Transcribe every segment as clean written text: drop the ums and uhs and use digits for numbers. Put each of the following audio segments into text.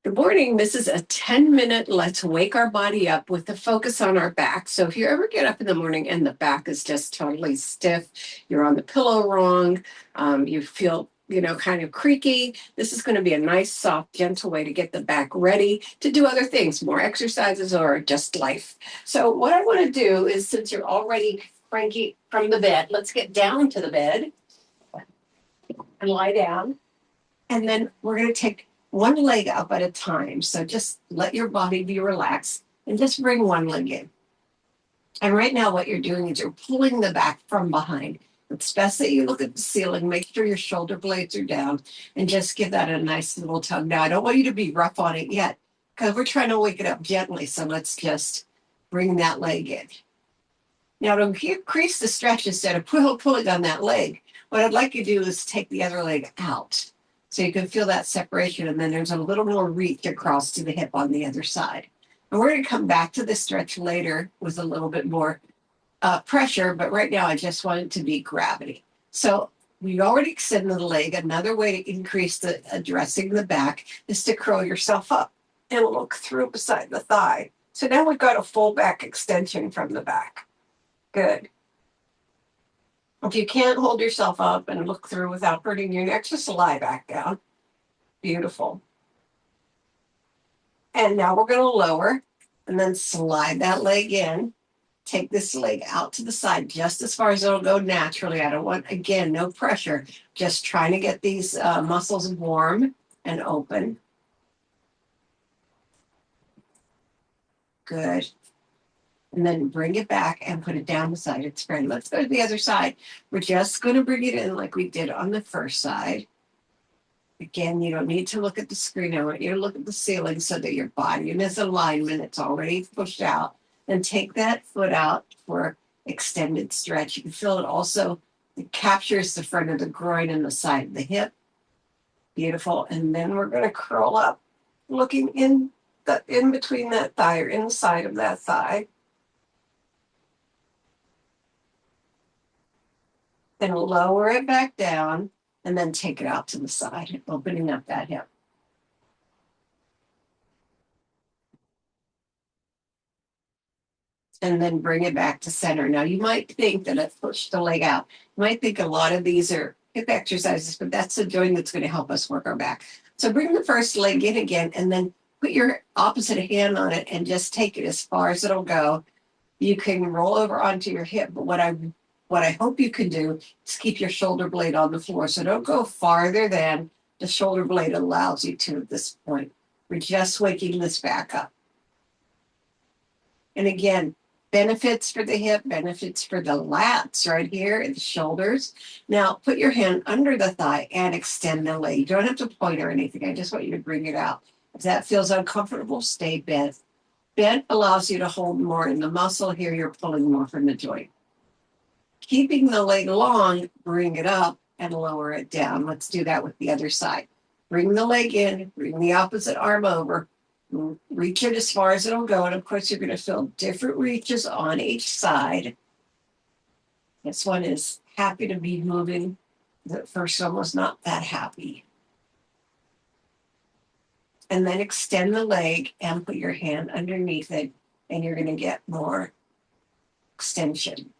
Good morning. This is a 10-minute let's wake our body up with the focus on our back. So if you ever get up in the morning and the back is just totally stiff, you're on the pillow wrong, you feel kind of creaky, this is going to be a nice, soft, gentle way to get the back ready to do other things, more exercises or just life. So what I want to do is, since you're already cranky from the bed, let's get down to the bed and lie down. And then we're going to take one leg up at a time. So just let your body be relaxed and just bring one leg in. And right now, what you're doing is you're pulling the back from behind. It's best that you look at the ceiling, make sure your shoulder blades are down, and just give that a nice little tug. Now, I don't want you to be rough on it yet because we're trying to wake it up gently. So let's just bring that leg in. Now, to increase the stretch, instead of pulling on that leg, what I'd like you to do is take the other leg out. So you can feel that separation, and then there's a little more reach across to the hip on the other side. And we're going to come back to the stretch later with a little bit more pressure, but right now I just want it to be gravity. So we already extended the leg. Another way to increase the addressing the back is to curl yourself up and look through beside the thigh. So now we've got a full back extension from the back. Good. If you can't hold yourself up and look through without hurting your neck, just lie back down. Beautiful. And now we're going to lower and then slide that leg in. Take this leg out to the side just as far as it'll go naturally. I don't want, again, no pressure. Just trying to get these muscles warm and open. Good. And then bring it back and put it down beside its friend. Let's go to the other side. We're just going to bring it in like we did on the first side. Again, you don't need to look at the screen. I want you to look at the ceiling so that your body is in alignment. It's already pushed out. Then take that foot out for extended stretch. You can feel it also. It captures the front of the groin and the side of the hip. Beautiful. And then we're going to curl up, looking in between that thigh or inside of that thigh. Then lower it back down and then take it out to the side, opening up that hip. And then bring it back to center. Now, you might think that I've pushed the leg out. You might think a lot of these are hip exercises, but that's the joint that's going to help us work our back. So bring the first leg in again, and then put your opposite hand on it and just take it as far as it'll go. You can roll over onto your hip, but what I hope you can do is keep your shoulder blade on the floor. So don't go farther than the shoulder blade allows you to at this point. We're just waking this back up. And again, benefits for the hip, benefits for the lats right here and the shoulders. Now put your hand under the thigh and extend the leg. You don't have to point or anything. I just want you to bring it out. If that feels uncomfortable, stay bent. Bent allows you to hold more in the muscle. Here you're pulling more from the joint. Keeping the leg long, bring it up and lower it down. Let's do that with the other side. Bring the leg in, bring the opposite arm over, reach it as far as it'll go. And of course, you're going to feel different reaches on each side. This one is happy to be moving. The first one was not that happy. And then extend the leg and put your hand underneath it, and you're going to get more extension.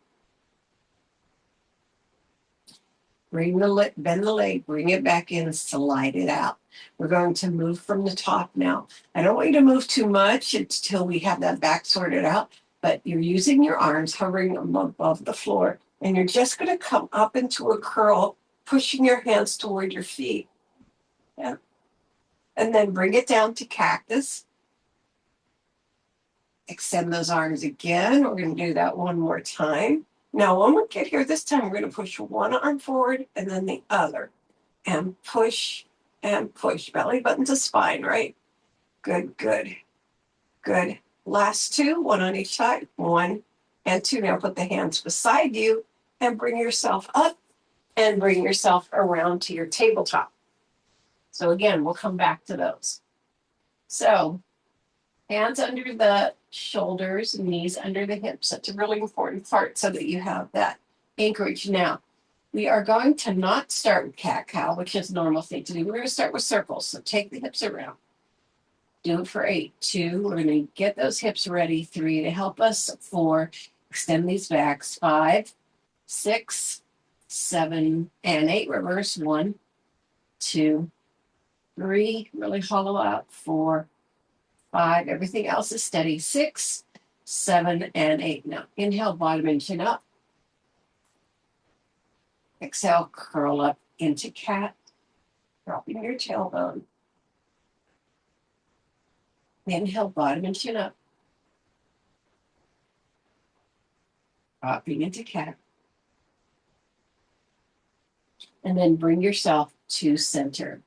Bend the leg, bring it back in, slide it out. We're going to move from the top now. I don't want you to move too much until we have that back sorted out, but you're using your arms hovering above the floor, and you're just going to come up into a curl, pushing your hands toward your feet. Yeah. And then bring it down to cactus. Extend those arms again. We're going to do that one more time. Now, when we get here, this time we're going to push one arm forward and then the other. And push and push. Belly button to spine, right? Good, good, good. Last two, one on each side. 1 and 2. Now put the hands beside you and bring yourself up and bring yourself around to your tabletop. So again, we'll come back to those. So hands under the shoulders, knees under the hips. That's a really important part so that you have that anchorage. Now, we are going to not start with cat-cow, which is a normal thing to do. We're going to start with circles. So take the hips around. Do it for 8. 2, we're going to get those hips ready. 3 to help us. 4, extend these backs. 5, 6, 7, and 8. Reverse. 1, 2, 3. Really hollow out. 4, 5. Everything else is steady. 6, 7, and 8. Now inhale, bottom and chin up. Exhale, curl up into cat, dropping your tailbone. Inhale, bottom and chin up. Dropping into cat. And then bring yourself to center.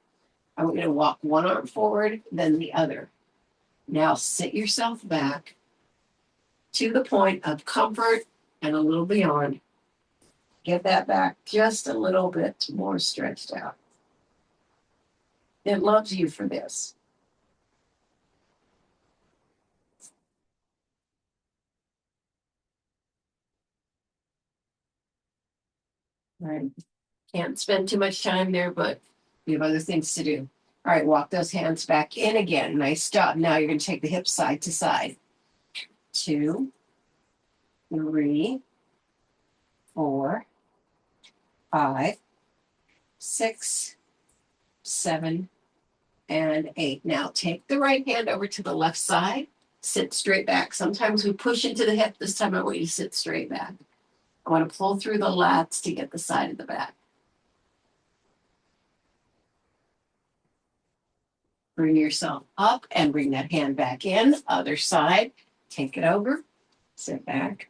I'm going to walk one arm forward, then the other. Now sit yourself back to the point of comfort and a little beyond. Get that back just a little bit more stretched out. It loves you for this. All right. Can't spend too much time there, but we have other things to do. All right, walk those hands back in again. Nice job. Now you're going to take the hips side to side. 2, 3, 4, 5, 6, 7, and 8. Now take the right hand over to the left side. Sit straight back. Sometimes we push into the hip. This time I want you to sit straight back. I want to pull through the lats to get the side of the back. Bring yourself up and bring that hand back in. Other side. Take it over. Sit back.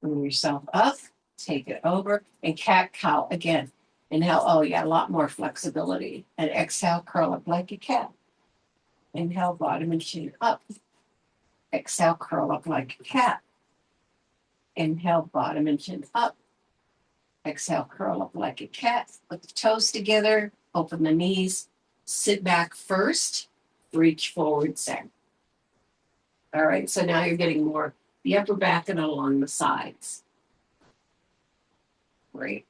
Bring yourself up. Take it over. And cat-cow again. Inhale. Oh, you got a lot more flexibility. And exhale, curl up like a cat. Inhale, bottom and chin up. Exhale, curl up like a cat. Inhale, bottom and chin up. Exhale, curl up like a cat. Put the toes together. Open the knees. Sit back first. Reach forward second. All right, so now you're getting more the upper back and along the sides. Great.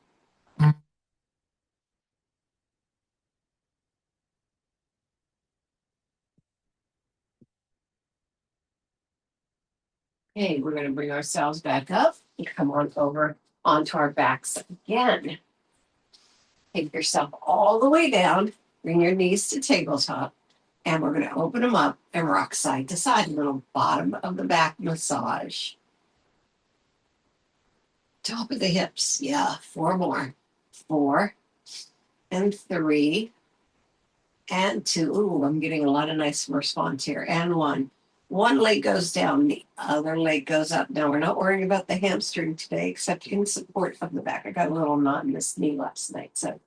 Okay, we're going to bring ourselves back up and come on over onto our backs again. Take yourself all the way down. Bring your knees to tabletop. And we're going to open them up and rock side to side. A little bottom of the back massage. Top of the hips. Yeah, 4 more. 4 and 3 and 2. Ooh, I'm getting a lot of nice response here. And 1. One leg goes down, the other leg goes up. Now, we're not worrying about the hamstring today, except in support of the back. I got a little knot in this knee last night, so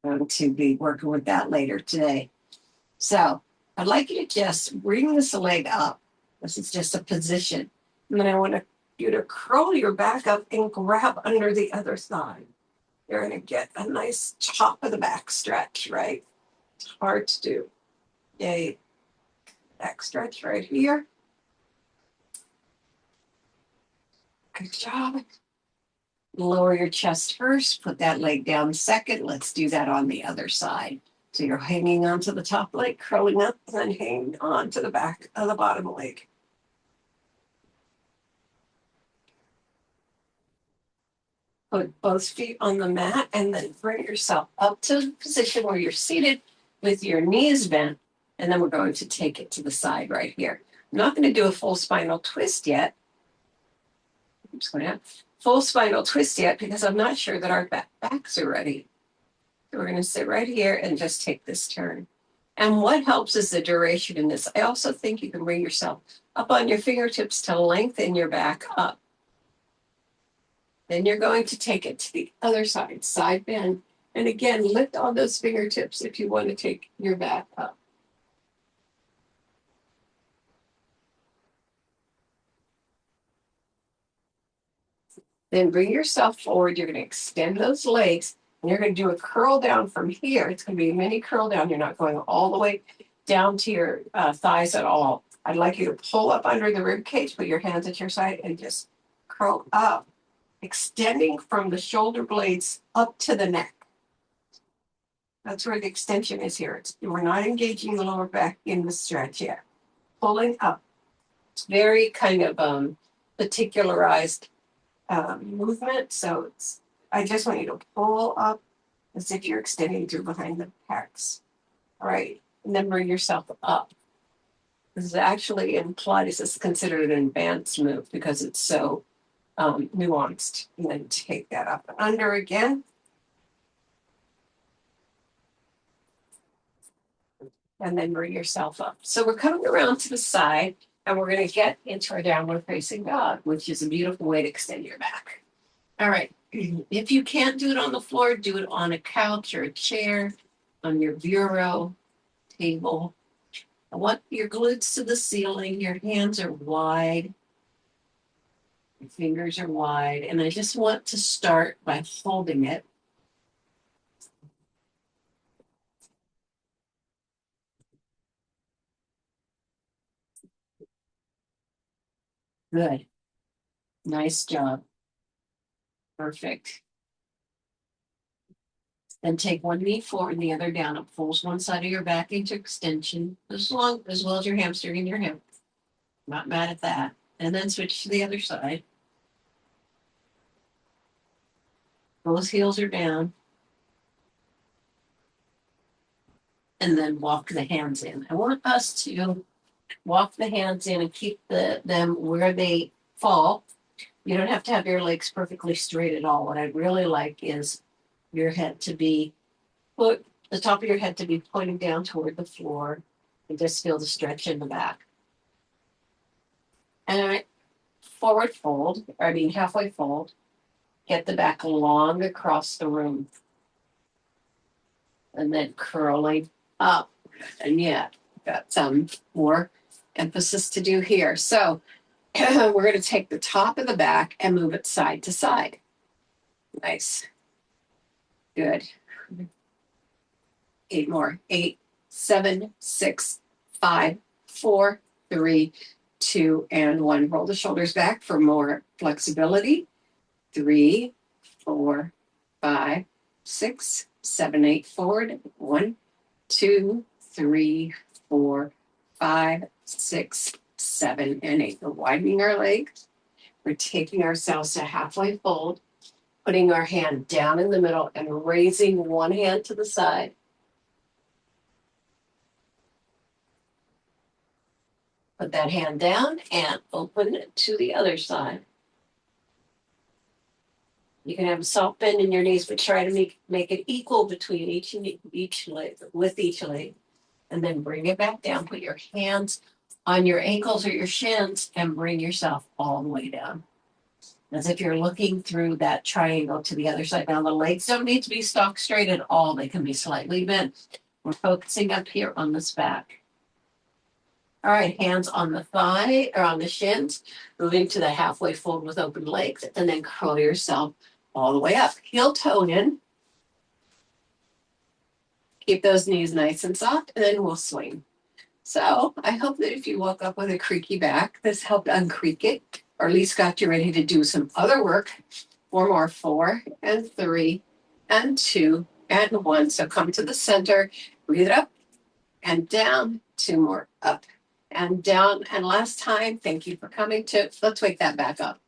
I'm going to be working with that later today. So I'd like you to just bring this leg up. This is just a position. And then I want you to curl your back up and grab under the other thigh. You're going to get a nice top of the back stretch, right? It's hard to do. Yay. Back stretch right here. Good job. Lower your chest first. Put that leg down second. Let's do that on the other side. So you're hanging onto the top leg, curling up, and then hanging on to the back of the bottom leg. Put both feet on the mat and then bring yourself up to the position where you're seated with your knees bent. And then we're going to take it to the side right here. I'm not going to do a full spinal twist yet. I'm just going to full spinal twist yet because I'm not sure that our backs are ready. So we're going to sit right here and just take this turn. And what helps is the duration in this. I also think you can bring yourself up on your fingertips to lengthen your back up. Then you're going to take it to the other side, side bend. And again, lift on those fingertips if you want to take your back up. Then bring yourself forward. You're going to extend those legs. And you're going to do a curl down from here. It's going to be a mini curl down. You're not going all the way down to your thighs at all. I'd like you to pull up under the rib cage, put your hands at your side, and just curl up extending from the shoulder blades up to the neck. That's where the extension is here. We're not engaging the lower back in the stretch yet. Pulling up. It's very kind of particularized movement. So I just want you to pull up as if you're extending through behind the pecs. All right. And then bring yourself up. This is actually in Pilates, it's considered an advanced move because it's so nuanced. And then take that up and under again. And then bring yourself up. So we're coming around to the side and we're going to get into our downward facing dog, which is a beautiful way to extend your back. All right. If you can't do it on the floor, do it on a couch or a chair, on your bureau, table. I want your glutes to the ceiling. Your hands are wide. Your fingers are wide. And I just want to start by holding it. Good. Nice job. Perfect. Then take one knee forward and the other down. It pulls one side of your back into extension as well as your hamstring and your hip. Not mad at that. And then switch to the other side. Both heels are down. And then walk the hands in. I want us to walk the hands in and keep them where they fall. You don't have to have your legs perfectly straight at all. What I really like is your head to be the top of your head to be pointing down toward the floor and just feel the stretch in the back. And forward fold, halfway fold, get the back long across the room. And then curling up. And yeah, got some more emphasis to do here. So we're going to take the top of the back and move it side to side. Nice. Good. 8 more. 8, 7, 6, 5, 4, 3, 2, and 1. Roll the shoulders back for more flexibility. 3, 4, 5, 6, 7, 8. Forward. 1, 2, 3, 4, 5, 6, 7, and 8. We're widening our legs. We're taking ourselves to halfway fold, putting our hand down in the middle and raising one hand to the side. Put that hand down and open it to the other side. You can have a soft bend in your knees, but try to make it equal between each leg, with each leg. And then bring it back down. Put your hands on your ankles or your shins and bring yourself all the way down. As if you're looking through that triangle to the other side. Now the legs don't need to be stock straight at all. They can be slightly bent. We're focusing up here on this back. All right, hands on the thigh or on the shins, moving to the halfway fold with open legs, and then curl yourself all the way up. Heel toe in. Keep those knees nice and soft, and then we'll swing. So I hope that if you woke up with a creaky back, this helped uncreak it, or at least got you ready to do some other work. 4 more, 4 and 3 and 2 and 1. So come to the center, breathe it up and down. 2 more, up and down. And last time, thank you for coming to, let's wake that back up.